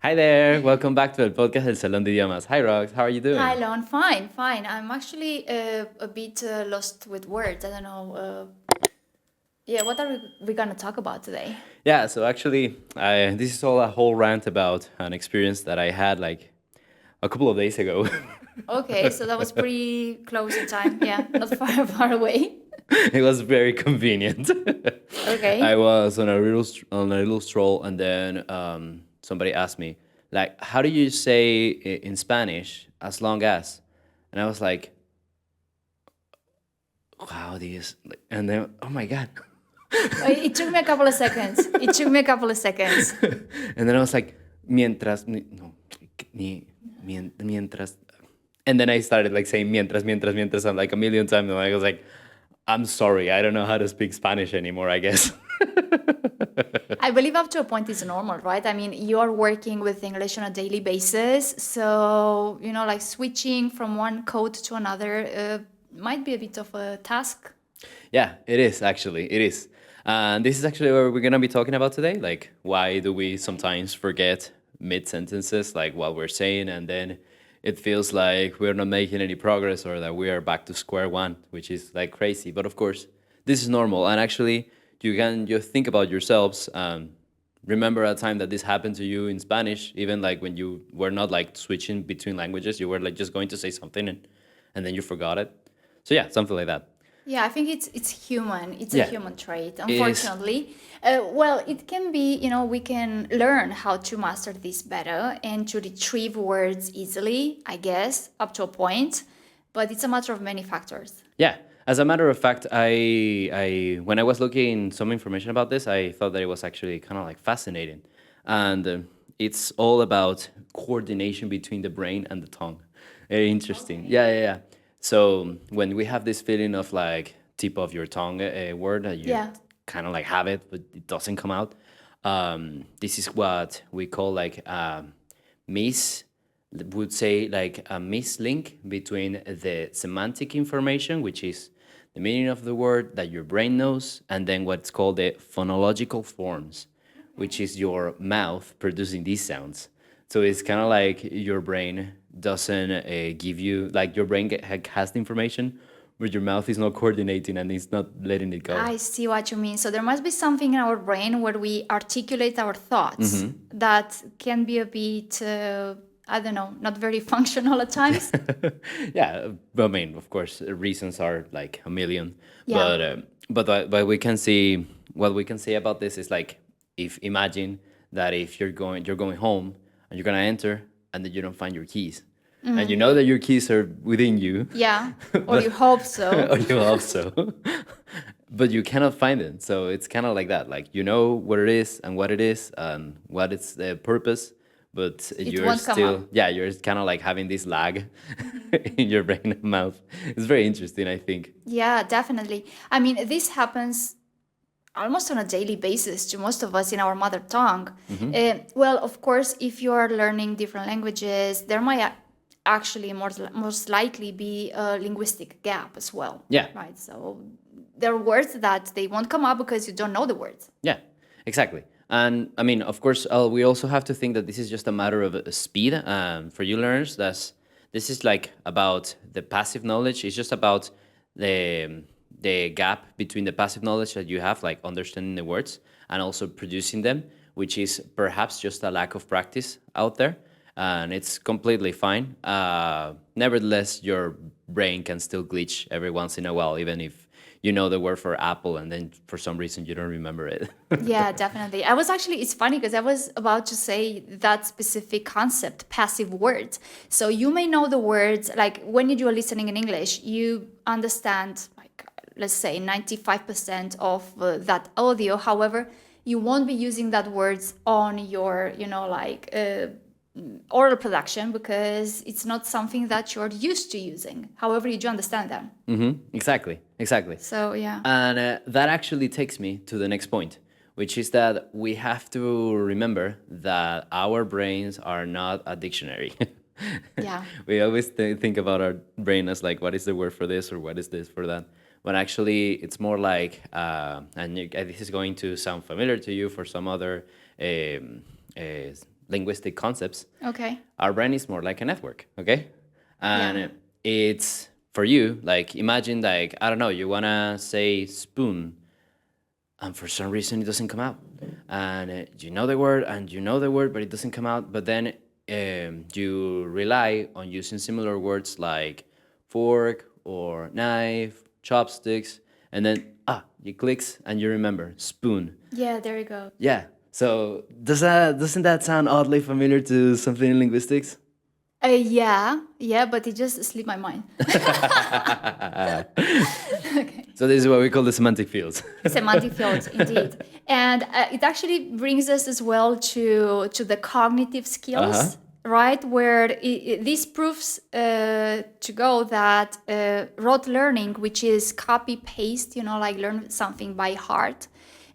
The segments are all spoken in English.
Hi there, welcome back to el podcast del Salón de Idiomas. Hi Rox, how are you doing? Hi, Lon. Fine, fine. I'm actually a bit lost with words. I don't know. Yeah, what are we gonna talk about today? Yeah, so actually, this is all a whole rant about an experience that I had like a couple of days ago. Okay, so that was pretty close in time. Yeah, not far far away. It was very convenient. I Okay. was on on a little stroll, and then somebody asked me, like, how do you say in Spanish as long as? And I was like, how do you? And then, oh my god. It took me a couple of seconds. It took me a couple of seconds. And then I was like, no, mientras. And then I started like saying mientras, I'm like a million times. And I was like, I'm sorry, I don't know how to speak Spanish anymore, I guess. I believe up to a point it's normal, right? I mean, you're working with English on a daily basis, so like switching from one code to another might be a bit of a task. Yeah, it is actually. It is. And this is actually what we're going to be talking about today. Like, why do we sometimes forget mid sentences, like what we're saying, and then it feels like we're not making any progress or that we are back to square one, which is like crazy. But of course, this is normal. And actually, you can just think about yourselves. Remember a time that this happened to you in Spanish, even like when you were not like switching between languages, you were like just going to say something and then you forgot it. So yeah, something like that. Yeah, I think it's human. It's a Yeah, human trait, it is. unfortunately. Well, it can be, we can learn how to master this better and to retrieve words easily, I guess, up to a point. But it's a matter of many factors. Yeah. As a matter of fact, I when I was looking some information about this, I thought that it was actually kind of like fascinating, and it's all about coordination between the brain and the tongue. Very interesting. Yeah, yeah, yeah. So when we have this feeling of like tip of your tongue word that you Yeah. kind of like have it, but it doesn't come out. This is what we call like mis would say like a mislink between the semantic information, which is the meaning of the word that your brain knows, and then what's called the phonological forms, which is your mouth producing these sounds. So it's kind of like your brain doesn't give you, like your brain has the information, but your mouth is not coordinating and it's not letting it go. I see what you mean. So there must be something in our brain where we articulate our thoughts that can be a bit, I don't know, not very functional at times. Yeah, I mean, of course, reasons are like a million, Yeah. but we can see what we can say about this is like if imagine that if you're going home and you're gonna enter and then you don't find your keys, and you know that your keys are within you, Yeah. Or but you hope so. or you hope so, but you cannot find it. So it's kind of like that. Like you know what it is and what it is and what its the purpose, but It you're won't come up. still yeah you're kind of like having this lag in your brain and mouth. It's very interesting, I think. Yeah, definitely. I mean, this happens almost on a daily basis to most of us in our mother tongue. Well, of course, if you are learning different languages, there might actually most likely be a linguistic gap as well. Yeah. Right. So there are words that they won't come up because you don't know the words. Yeah, exactly. And I mean, of course, we also have to think that this is just a matter of speed. For you learners, this is like about the passive knowledge. It's just about the gap between the passive knowledge that you have, like understanding the words, and also producing them, which is perhaps just a lack of practice out there. And it's completely fine. Nevertheless, your brain can still glitch every once in a while, even if you know the word for apple and then for some reason you don't remember it. Yeah, definitely. It's funny because I was about to say that specific concept, passive words. So you may know the words, like when you are listening in English, you understand, like, let's say 95% of that audio. However, you won't be using that words on your, oral production because it's not something that you're used to using. However, you do understand them. Exactly, exactly. So, yeah. And that actually takes me to the next point, which is that we have to remember that our brains are not a dictionary. Yeah. We always think about our brain as like, what is the word for this or what is this for that? But actually, it's more like, this is going to sound familiar to you for some other linguistic concepts, Okay. our brain is more like a network, okay? And it's for you, like imagine like, I don't know, you wanna say spoon, and for some reason it doesn't come out. And you know the word and you know the word, but it doesn't come out. But then you rely on using similar words like fork or knife, chopsticks, and then you clicks and you remember spoon. Yeah, there you go. Yeah. So doesn't that sound oddly familiar to something in linguistics? Yeah, but it just slipped my mind. Okay. So this is what we call the semantic fields. Semantic fields, indeed. And it actually brings us as well to the cognitive skills, right? Where this proves to go that rote learning, which is copy paste, like learn something by heart,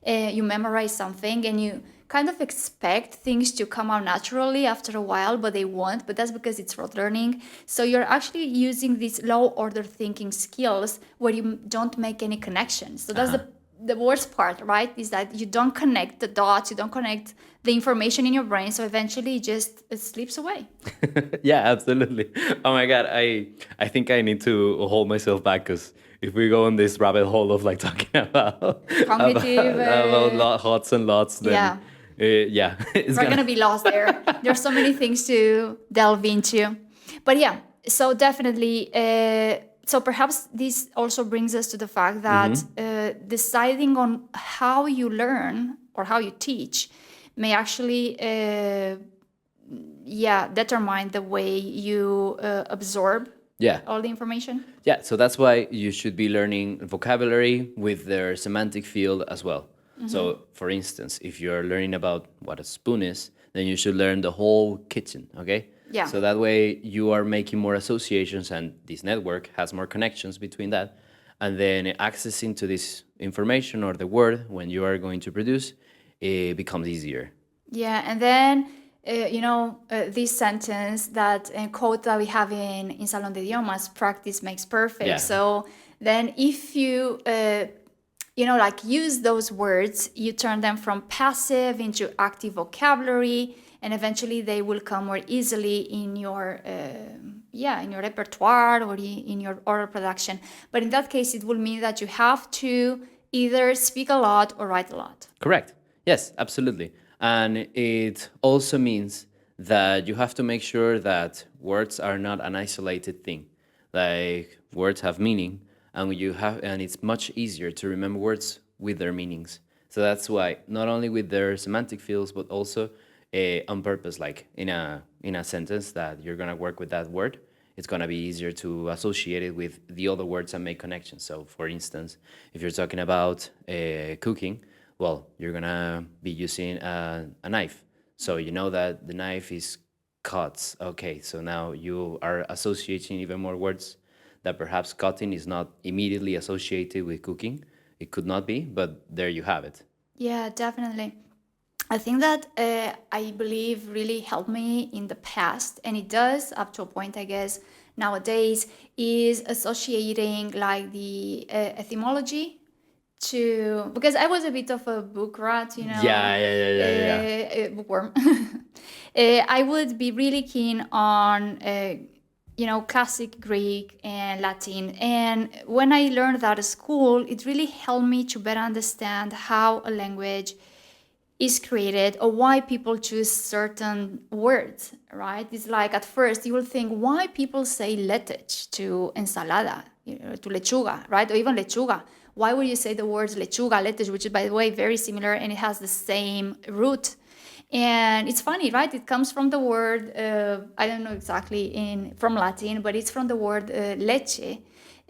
you memorize something and you kind of expect things to come out naturally after a while, but they won't. But that's because it's rote learning. So you're actually using these low order thinking skills where you don't make any connections. So that's the worst part, right? Is that you don't connect the dots, you don't connect the information in your brain. So eventually it slips away. Yeah, absolutely. Oh my God, I think I need to hold myself back because if we go on this rabbit hole of like talking about Cognitive, about lots and lots, then it's we're gonna be lost there. There's so many things to delve into, but yeah. So definitely. So perhaps this also brings us to the fact that deciding on how you learn or how you teach may actually, determine the way you absorb all the information. Yeah, so that's why you should be learning vocabulary with their semantic field as well. So, for instance, if you're learning about what a spoon is, then you should learn the whole kitchen, okay? Yeah. So that way you are making more associations and this network has more connections between that. And then accessing to this information or the word when you are going to produce, it becomes easier. Yeah, and then, this sentence that quote that we have in Salón de Idiomas, practice makes perfect. Yeah. So then if you, use those words, you turn them from passive into active vocabulary, and eventually they will come more easily in your in your repertoire or in your oral production. But in that case, it will mean that you have to either speak a lot or write a lot. Correct. Yes, absolutely. And it also means that you have to make sure that words are not an isolated thing. Like words have meaning, and it's much easier to remember words with their meanings. So that's why not only with their semantic fields, but also on purpose, like in a sentence that you're gonna work with that word, it's gonna be easier to associate it with the other words and make connections. So, for instance, if you're talking about cooking, well, you're gonna be using a knife. So you know that the knife is cuts. Okay, so now you are associating even more words that perhaps cutting is not immediately associated with cooking. It could not be, but there you have it. Yeah, definitely. I think that I believe really helped me in the past, and it does up to a point, I guess, nowadays, is associating like the etymology to, because I was a bit of a book rat, Yeah. bookworm. I would be really keen on, classic Greek and Latin. And when I learned that at school, it really helped me to better understand how a language is created or why people choose certain words, right? It's like at first you will think why people say lettuce to ensalada, to lechuga, right? Or even lechuga. Why would you say the words lechuga, lettuce, which is, by the way, very similar and it has the same root? And it's funny, right? It comes from the word, I don't know exactly from Latin, but it's from the word leche,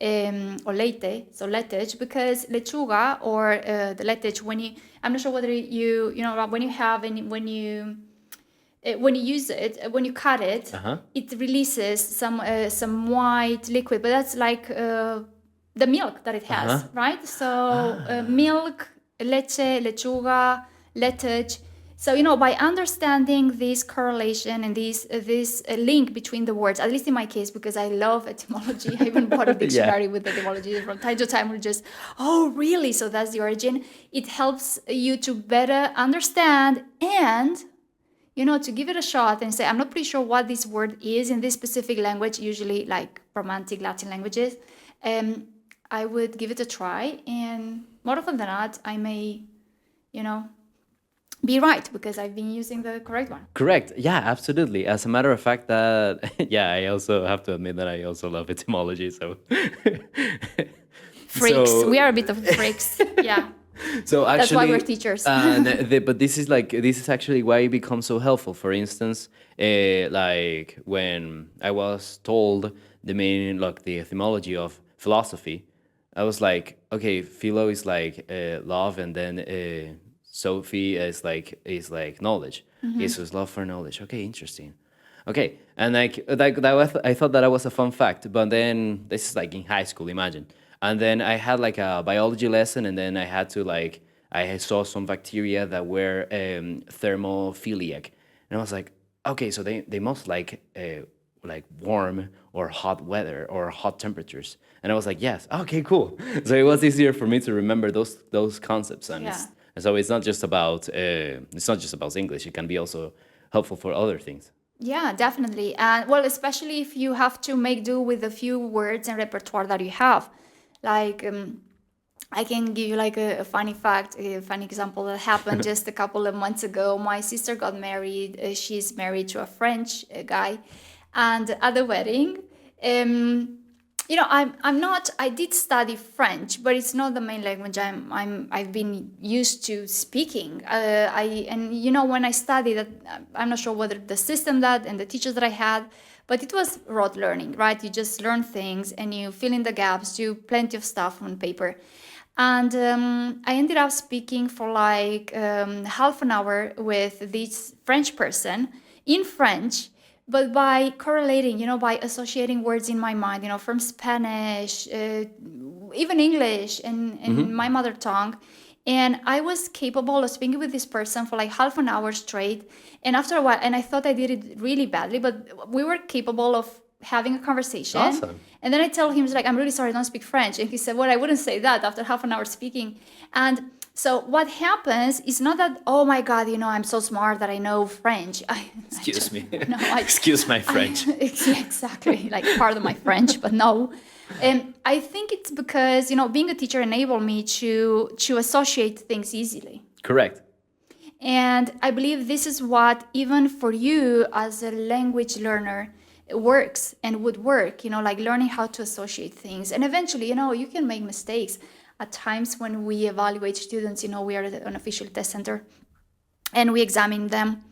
or leite, so lettuce, because lechuga or the lettuce, I'm not sure whether when you have and when you use it, when you cut it, it releases some white liquid, but that's like the milk that it has, right? So milk, leche, lechuga, lettuce. So, by understanding this correlation and this link between the words, at least in my case, because I love etymology, I even bought a dictionary with etymology from time to time. We're just, oh, really? So that's the origin. It helps you to better understand and, to give it a shot and say, I'm not pretty sure what this word is in this specific language, usually like Romantic Latin languages, I would give it a try. And more often than not, I may, you know, be right because I've been using the correct one. Correct. Yeah, absolutely. As a matter of fact, that yeah, I also have to admit that I also love etymology. So, Freaks. so We are a bit of freaks. Yeah. so That's why actually, we're teachers. but this is actually why it becomes so helpful. For instance, like when I was told the meaning, like the etymology of philosophy, I was like, okay, philo is like love, and then Sophie is like knowledge. Okay, so it's love for knowledge. Okay, interesting. Okay, and like that was, I thought that was a fun fact, but then this is like in high school, imagine. And then I had like a biology lesson, and then I had to like I saw some bacteria that were thermophiliac, and I was like, okay, so they must like warm or hot weather or hot temperatures, and I was like, yes, okay, cool. So it was easier for me to remember those concepts, and Yeah. so it's not just about English. It can be also helpful for other things. Yeah, definitely. And well, especially if you have to make do with the few words and repertoire that you have. Like, I can give you like a funny fact, a funny example that happened just a couple of months ago. My sister got married. She's married to a French guy. And at the wedding, I'm not. I did study French, but it's not the main language I've been used to speaking. When I studied that, I'm not sure whether the system that and the teachers that I had, but it was rote learning, right? You just learn things and you fill in the gaps, do plenty of stuff on paper. And I ended up speaking for like half an hour with this French person in French, but by correlating, by associating words in my mind, from Spanish, even English and my mother tongue. And I was capable of speaking with this person for like half an hour straight. And after a while, and I thought I did it really badly, but we were capable of having a conversation. Awesome. And then I tell him, he's like, I'm really sorry, I don't speak French. And he said, well, I wouldn't say that after half an hour speaking. And so what happens is not that, oh my God, I'm so smart that I know French. Excuse me. No, Excuse my French. Exactly, like pardon my French, but no. And I think it's because, being a teacher enabled me to associate things easily. Correct. And I believe this is what, even for you as a language learner, works and would work, like learning how to associate things. And eventually, you can make mistakes. At times when we evaluate students, we are an official test center and we examine them.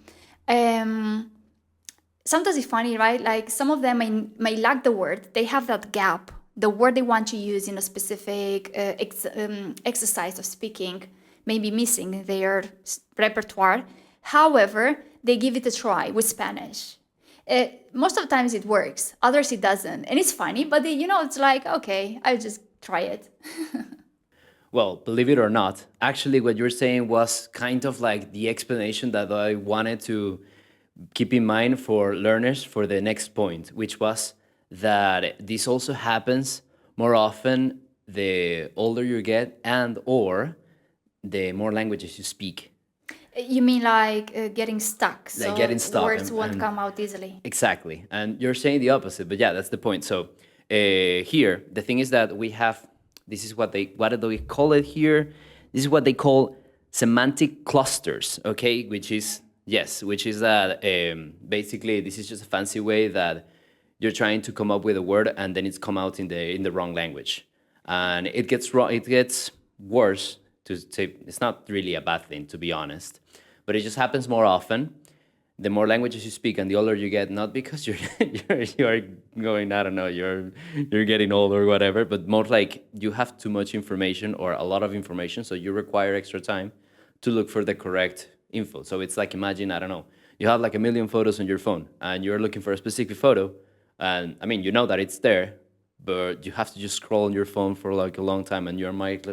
Sometimes it's funny, right? Like some of them may lack the word. They have that gap, the word they want to use in a specific exercise of speaking may be missing in their repertoire. However, they give it a try with Spanish. Most of the times it works, others it doesn't. And it's funny, but it's like, okay, I'll just try it. Well, believe it or not, actually, what you're saying was kind of like the explanation that I wanted to keep in mind for learners for the next point, which was that this also happens more often the older you get and or the more languages you speak. You mean like getting stuck? So getting stuck words and- won't and- come out easily. Exactly. And you're saying the opposite, but yeah, that's the point. So here, the thing is that we have, this is what do we call it here? This is what they call semantic clusters, okay? Which is that basically this is just a fancy way that you're trying to come up with a word and then it's come out in the wrong language. And it gets worse to say, it's not really a bad thing, to be honest, but it just happens more often. The more languages you speak and the older you get, not because you're going, I don't know, you're getting old or whatever, but more like you have too much information or a lot of information, so you require extra time to look for the correct info. So it's like, imagine, I don't know, you have like a million photos on your phone and you're looking for a specific photo, and I mean, you know that it's there, but you have to just scroll on your phone for like a long time, and you might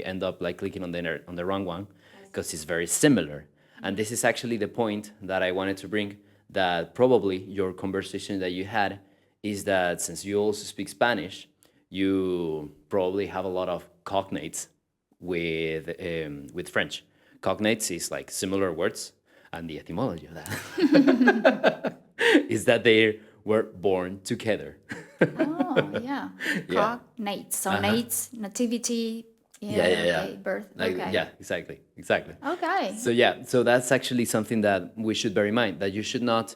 end up like clicking on the wrong one because it's very similar. And this is actually the point that I wanted to bring, that probably your conversation that you had is that since you also speak Spanish, you probably have a lot of cognates with French. Cognates is like similar words, and the etymology of that is that they were born together. Oh, yeah. Yeah. Cognate. So nates, nativity. Yeah, yeah, yeah. Okay, birth. Like, Okay. yeah, exactly, exactly. Okay. So yeah, so that's actually something that we should bear in mind, that you should not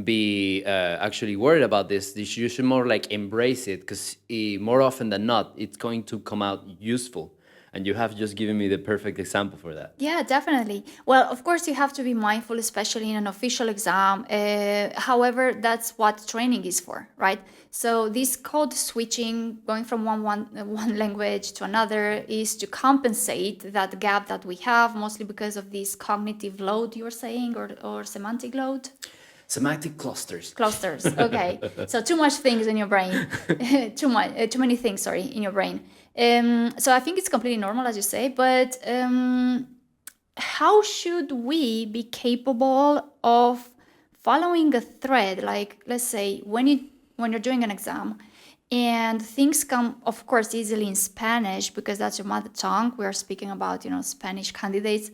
be actually worried about this. You should more like embrace it, because more often than not, it's going to come out useful. And you have just given me the perfect example for that. Yeah, definitely. Well, of course, you have to be mindful, especially in an official exam. However, that's what training is for, right? So this code switching, going from one language to another, is to compensate that gap that we have, mostly because of this cognitive load you're saying, or semantic load. Semantic clusters. Clusters. Okay. So too much things in your brain, too many things. Sorry, in your brain. So I think it's completely normal, as you say. But how should we be capable of following a thread? Like, let's say when you're doing an exam, and things come, of course, easily in Spanish because that's your mother tongue. We are speaking about Spanish candidates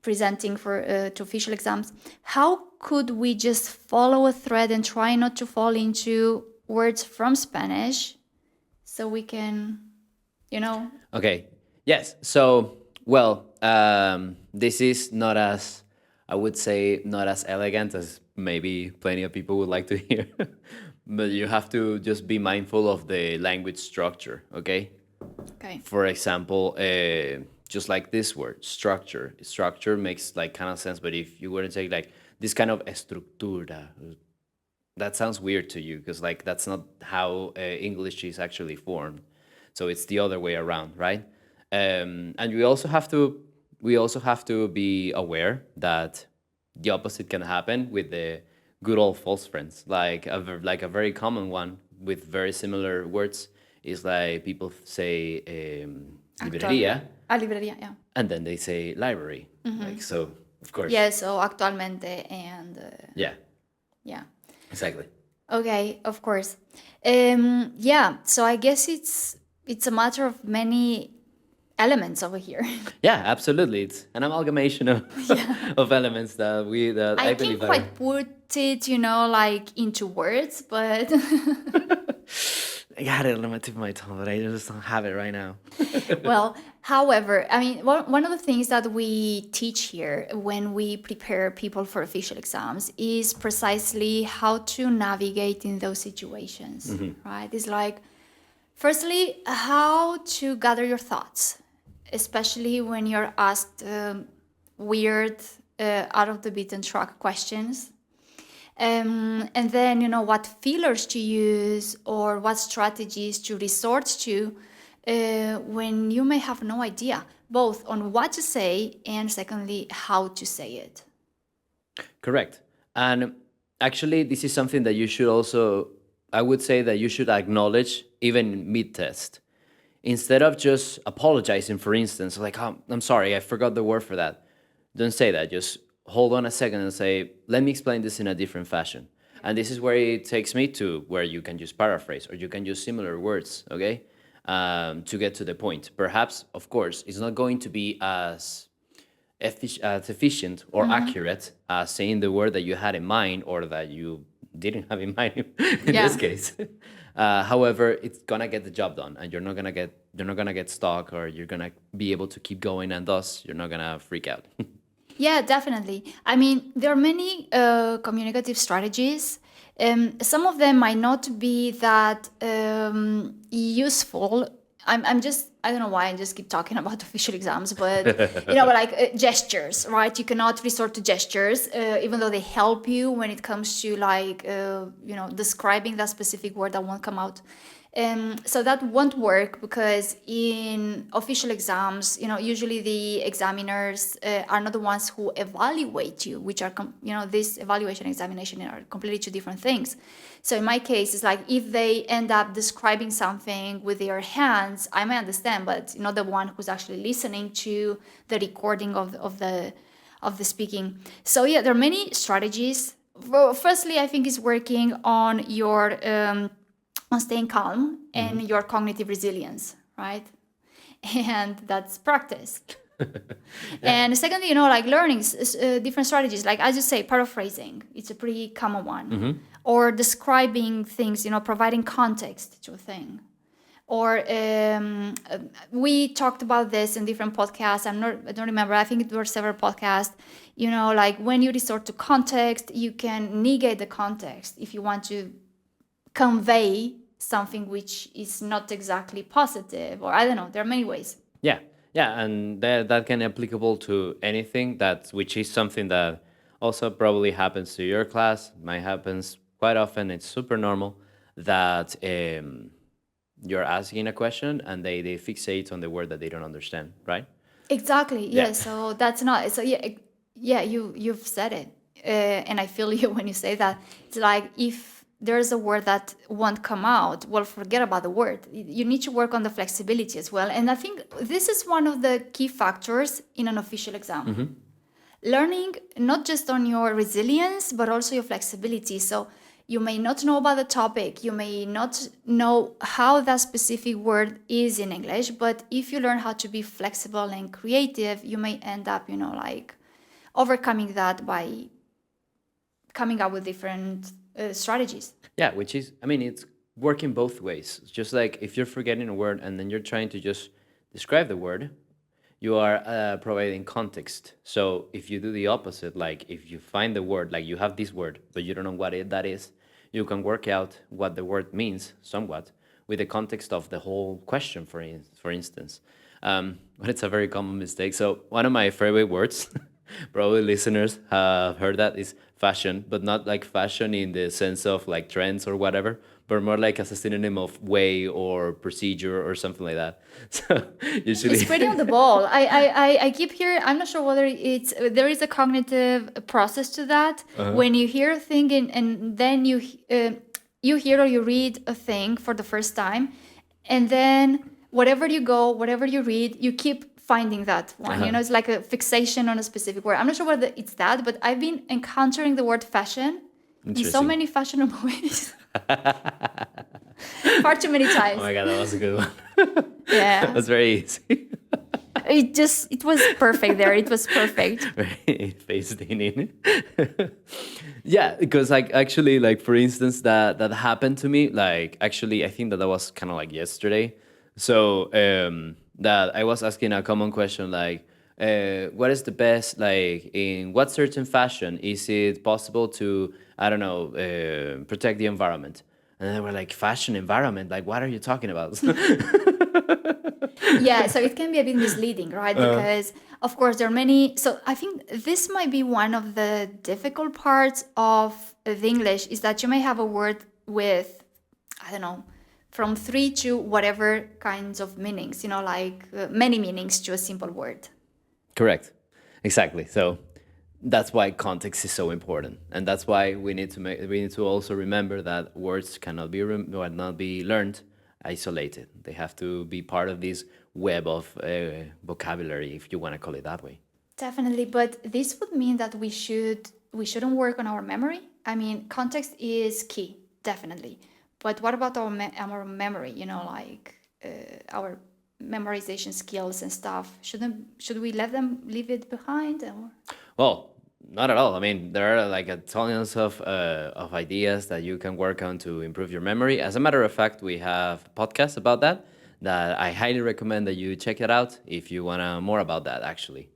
presenting for to official exams. How could we just follow a thread and try not to fall into words from Spanish so we can, Okay. Yes. So, well, this is not as, I would say, not as elegant as maybe plenty of people would like to hear. But you have to just be mindful of the language structure, okay? Okay. For example, just like this word, structure. Structure makes like kind of sense, but if you were to say like this kind of estructura, that sounds weird to you because like that's not how English is actually formed. So it's the other way around, right? And we also have to be aware that the opposite can happen with the good old false friends. Like a very common one with very similar words is like people say librería, Librería, yeah. and then they say library. Like so, of course. Yeah, so actualmente and Yeah, yeah. exactly. Okay, of course. Yeah, so I guess it's a matter of many elements over here. Yeah, absolutely. It's an amalgamation of of elements that I I believe can't quite put it, like into words, but I got it on the tip of my tongue, but I just don't have it right now. well, however, I mean, one of the things that we teach here when we prepare people for official exams is precisely how to navigate in those situations, right? It's like, firstly, how to gather your thoughts, especially when you're asked weird, out of the beaten track questions. And then, what fillers to use or what strategies to resort to when you may have no idea, both on what to say and secondly, how to say it. Correct. And actually, this is something that you should also, I would say that you should acknowledge even mid test. Instead of just apologizing, for instance, like, oh, I'm sorry, I forgot the word for that. Don't say that. Just hold on a second and say, let me explain this in a different fashion. And this is where it takes me to where you can just paraphrase or you can use similar words, okay, to get to the point. Perhaps, of course, it's not going to be as efficient or accurate as saying the word that you had in mind or that you didn't have in mind in Yeah. this case. However, it's gonna get the job done, and you're not gonna get stuck, or you're gonna be able to keep going, and thus you're not gonna freak out. Yeah, definitely. I mean, there are many communicative strategies. Some of them might not be that useful. I don't know why I just keep talking about official exams, but like gestures, right? You cannot resort to gestures, even though they help you when it comes to like, describing that specific word that won't come out. So that won't work because in official exams, usually the examiners are not the ones who evaluate you, which are, this evaluation and examination are completely two different things. So in my case, it's like if they end up describing something with their hands, I may understand, but not the one who's actually listening to the recording of the speaking. So yeah, there are many strategies. Well, firstly, I think is working on your on staying calm and your cognitive resilience, right? And that's practice. And secondly, you know, like learning different strategies, like as you say, paraphrasing, it's a pretty common one, or describing things, you know, providing context to a thing. Or we talked about this in different podcasts. I don't remember. I think it were several podcasts. You know, like when you resort to context, you can negate the context if you want to convey something which is not exactly positive, or I don't know. There are many ways. Yeah, yeah, and that can applicable to anything that which is something that also probably happens to your class. Might happens quite often. It's super normal that you're asking a question and they fixate on the word that they don't understand, right? Exactly. Yeah. Yeah. So that's not. So yeah, yeah. You've said it, and I feel you when you say that. It's like if there's a word that won't come out, well, forget about the word. You need to work on the flexibility as well. And I think this is one of the key factors in an official exam. Learning not just on your resilience, but also your flexibility. So you may not know about the topic, you may not know how that specific word is in English, but if you learn how to be flexible and creative, you may end up, you know, like overcoming that by coming up with different strategies. Yeah, which is, I mean, it's working both ways. It's just like if you're forgetting a word and then you're trying to just describe the word, you are providing context. So if you do the opposite, like if you find the word, like you have this word, but you don't know what that is, you can work out what the word means somewhat with the context of the whole question, for instance. But it's a very common mistake. So one of my favorite words, probably listeners have heard that, is fashion, but not like fashion in the sense of like trends or whatever, but more like as a synonym of way or procedure or something like that. So usually, It's pretty on the ball. I keep hearing, I'm not sure whether it's, there is a cognitive process to that. When you hear a thing and then you hear or you read a thing for the first time, and then whatever you go, whatever you read, you keep finding that one. You know, it's like a fixation on a specific word. I'm not sure whether it's that, but I've been encountering the word fashion in so Interesting. many fashionable ways. Far too many Oh times. my god, that was a good one. Yeah. That's very easy. It was perfect there. It was perfect. Very face in. Yeah, because like actually, like for instance, that happened to me. Like actually, I think that was kind of like yesterday. So that I was asking a common question like, what is the best, like in what certain fashion is it possible to, I don't know, protect the environment? And they were like, fashion environment, like what are you talking about? Yeah, so it can be a bit misleading, right? Because of course there are many. So I think this might be one of the difficult parts of the English is that you may have a word with, I don't know, from 3 to whatever kinds of meanings. You know, like many meanings to a simple word. Correct. Exactly. So that's why context is so important, and that's why we need to also remember that words cannot be learned isolated. They have to be part of this web of vocabulary, if you want to call it that way. Definitely, but this would mean that we shouldn't work on our memory. I mean, context is key, definitely. But what about our memory? You know, like our memorization skills and stuff. Should we leave it behind? Or? Well, not at all. I mean, there are like a tons of ideas that you can work on to improve your memory. As a matter of fact, we have podcasts about that I highly recommend that you check it out if you wanna more about that. Actually,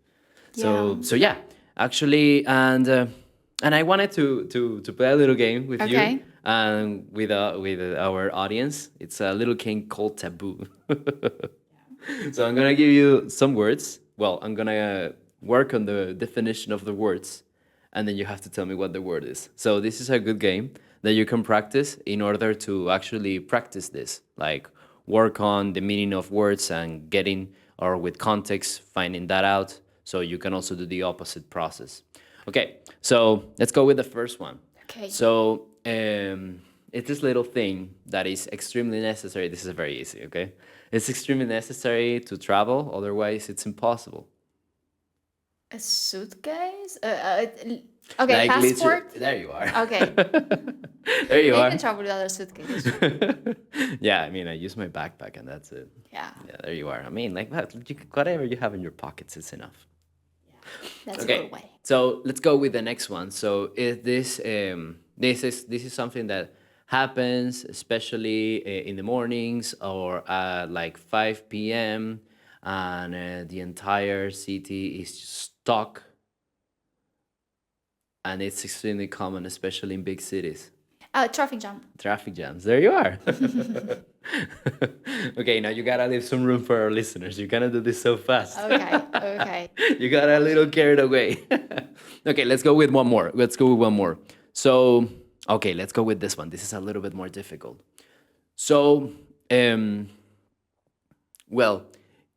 Yeah. so yeah, actually, and I wanted to play a little game with you Okay. and with our audience. It's a little game called Taboo. So I'm gonna give you some words. Well, I'm gonna work on the definition of the words, and then you have to tell me what the word is. So this is a good game that you can practice in order to actually practice this, like work on the meaning of words and getting or with context finding that out. So you can also do the opposite process. Okay, so let's go with the first one. Okay. So it's this little thing that is extremely necessary. This is very easy, okay? It's extremely necessary to travel, otherwise it's impossible. A suitcase? Okay, Like passport? there you are. Okay. There you You are. can travel with other suitcases. Yeah, I mean, I use my backpack and that's it. Yeah, Yeah, there you are. I mean, like, whatever you have in your pockets is enough. that's a Okay, good way. so let's go with the next one. So is this is something that happens especially in the mornings or at like 5 p.m. and the entire city is just stuck, and it's extremely common, especially in big cities. Traffic jam. Traffic jams. There you are. Okay, now you gotta leave some room for our listeners. You cannot do this so fast. Okay. You got a little carried away. Okay, let's go with one more. So, okay, let's go with this one. This is a little bit more difficult. So, well,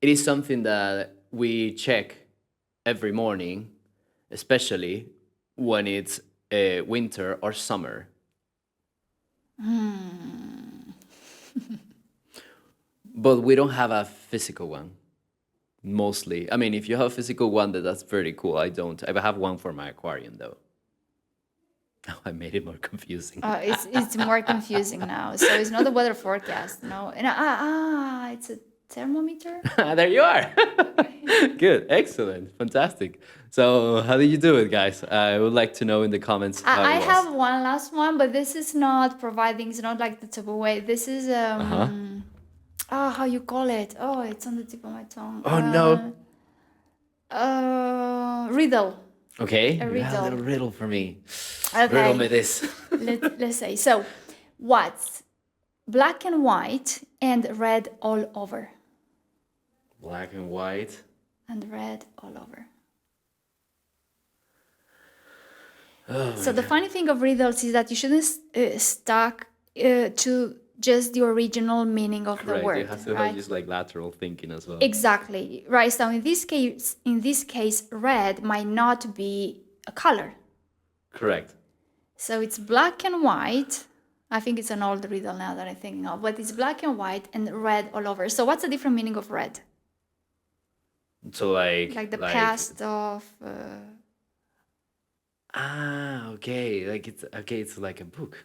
it is something that we check every morning, especially when it's winter or summer. But we don't have a physical one. Mostly. I mean, if you have a physical one, that's very cool. I don't. I have one for my aquarium, though. Oh, I made it more confusing. It's more confusing now. So it's not the weather forecast, no. And it's a thermometer. There you are. Good. Excellent. Fantastic. So how did you do it, guys? I would like to know in the comments how I it was. have one last one, but this is not providing. It's not like the tip away. This is how you call it? Oh, it's on the tip of my tongue. Oh, no. Riddle. Okay. A You have a riddle. little riddle for me. Okay. Riddle me this. Let's say. So, what's black and white and red all over? Black and white. And red all over. Oh, So the funny thing of riddles is that you shouldn't stuck to just the original meaning of the correct. word, You have to right? use like lateral thinking as well. Exactly, right. So in this case, red might not be a color. Correct. So it's black and white. I think it's an old riddle now that I'm thinking of, but it's black and white and red all over. So what's the different meaning of red? So Like the past of. Okay. It's like a book.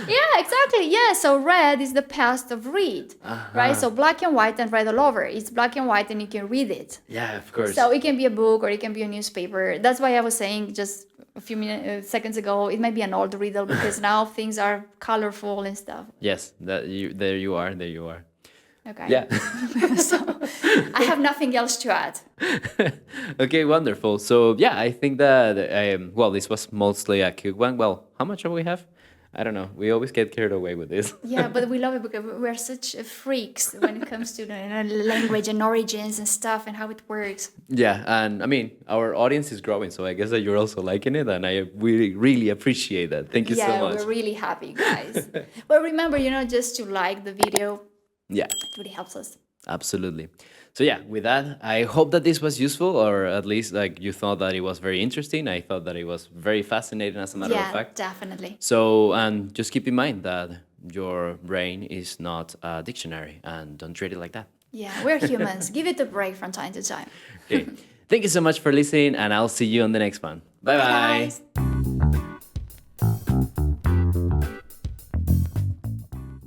Yeah, exactly. Yeah, so red is the past of read, right? So black and white and red all over. It's black and white and you can read it. Yeah, of course. So it can be a book or it can be a newspaper. That's why I was saying just a few seconds ago, it might be an old riddle because now things are colorful and stuff. Yes, there you are. Okay. Yeah. So I have nothing else to add. Okay, wonderful. So yeah, I think that this was mostly a quick one. Well, how much do we have? I don't know. We always get carried away with this. Yeah, but we love it because we're such freaks when it comes to language and origins and stuff and how it works. Yeah, and I mean, our audience is growing, so I guess that you're also liking it, and I really, really appreciate that. Thank you so Yeah, much. we're really happy, guys. But remember, just to like the video. Yeah. It really helps us. Absolutely. So yeah, with that, I hope that this was useful, or at least like you thought that it was very interesting. I thought that it was very fascinating, as a matter of fact. Definitely. So, and just keep in mind that your brain is not a dictionary, and don't treat it like that. Yeah, we're humans. Give it a break from time to time. Okay. Thank you so much for listening, and I'll see you on the next one. Bye bye. Bye, guys.